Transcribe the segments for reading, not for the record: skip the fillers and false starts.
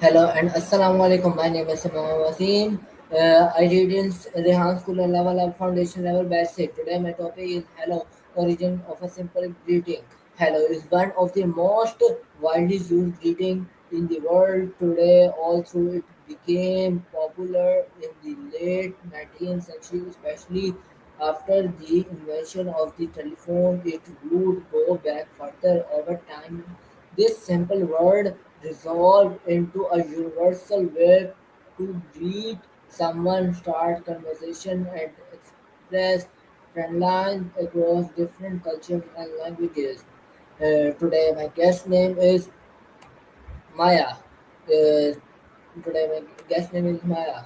Hello and Assalamu alaikum. My name is Imam Wasim. I read in Rehan School and level up foundation level batch 6. Today my topic is hello, origin of a simple greeting. Hello is one of the most widely used greeting in the world today. Also, it became popular in the late 19th century, especially after the invention of the telephone. It would go back further over time. This simple word resolved into a universal way to greet someone, start conversation, and express friendliness across different cultures and languages. Today, my guest name is Maya. Today, my guest name is Maya.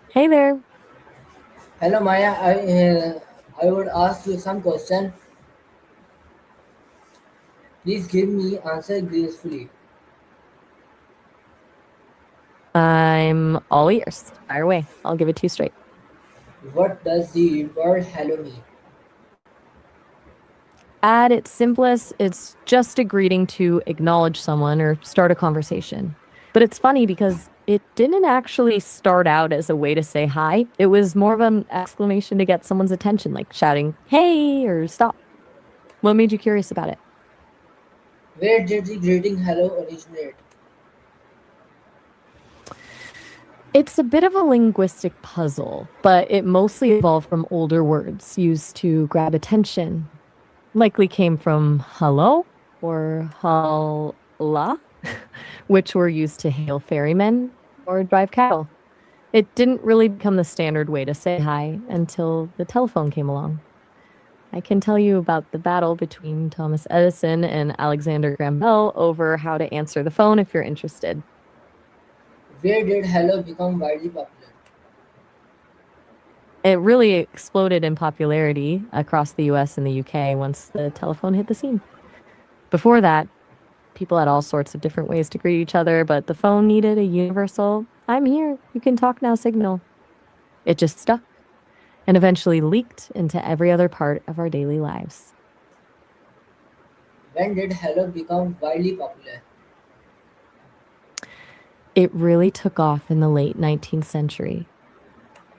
Hey there. Hello, Maya. I would ask you some question. Please give me answer gracefully. I'm all ears. Fire away. I'll give it to you straight. What does the word hello mean? At its simplest, it's just a greeting to acknowledge someone or start a conversation. But it's funny because it didn't actually start out as a way to say hi. It was more of an exclamation to get someone's attention, like shouting, hey, or stop. What made you curious about it? Where did the greeting hello originate? It's a bit of a linguistic puzzle, but it mostly evolved from older words used to grab attention. Likely came from hello or halla, which were used to hail ferrymen or drive cattle. It didn't really become the standard way to say hi until the telephone came along. I can tell you about the battle between Thomas Edison and Alexander Graham Bell over how to answer the phone if you're interested. Where did hello become widely popular? It really exploded in popularity across the US and the UK once the telephone hit the scene. Before that, people had all sorts of different ways to greet each other, but the phone needed a universal, I'm here, you can talk now signal. It just stuck and eventually leaked into every other part of our daily lives. When did hello become widely popular? It really took off in the late 19th century.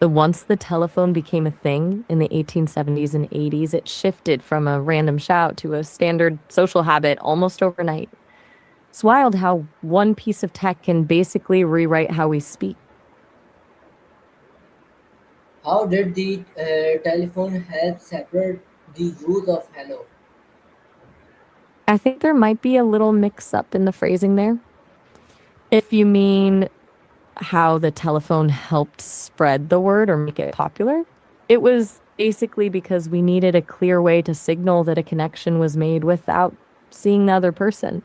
But once the telephone became a thing in the 1870s and 80s, it shifted from a random shout to a standard social habit almost overnight. It's wild how one piece of tech can basically rewrite how we speak. How did the telephone help separate the use of hello? I think there might be a little mix up in the phrasing there. If you mean how the telephone helped spread the word or make it popular, it was basically because we needed a clear way to signal that a connection was made without seeing the other person.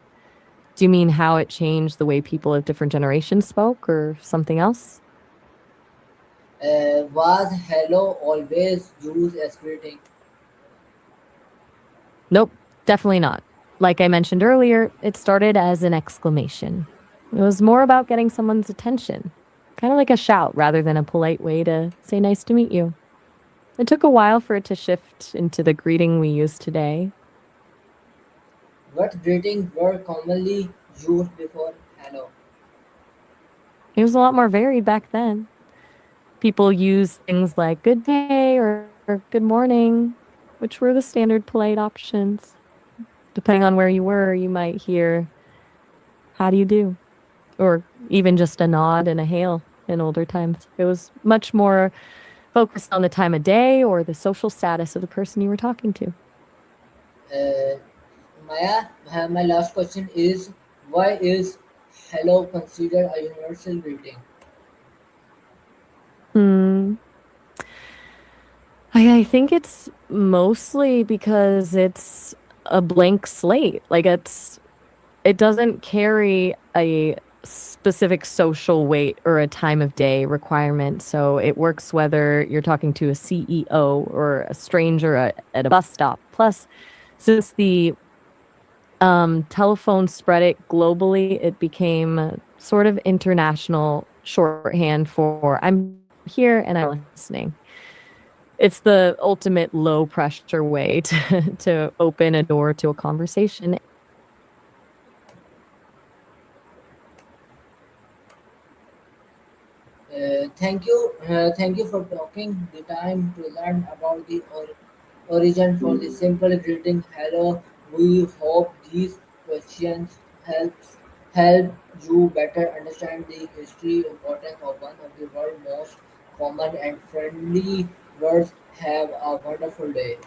Do you mean how it changed the way people of different generations spoke or something else? Was hello always used as greeting? Nope, definitely not. Like I mentioned earlier, it started as an exclamation. It was more about getting someone's attention, kind of like a shout rather than a polite way to say nice to meet you. It took a while for it to shift into the greeting we use today. What greetings were commonly used before hello? It was a lot more varied back then. People used things like good day or good morning, which were the standard polite options. Depending on where you were, you might hear, how do you do? Or even just a nod and a hail in older times. It was much more focused on the time of day or the social status of the person you were talking to. Uh, Maya, my last question is why is hello considered a universal greeting? Hmm. I think it's mostly because it's a blank slate. It doesn't carry a specific social weight or a time of day requirement. So it works whether you're talking to a CEO or a stranger at a bus stop. Plus, since the telephone spread it globally, it became sort of international shorthand for I'm here and I'm listening. It's the ultimate low pressure way to to open a door to a conversation. Thank you for taking the time to learn about the origin for the simple greeting hello. We hope these questions help you better understand the history importance of one of the world's most common and friendly words. Have a wonderful day.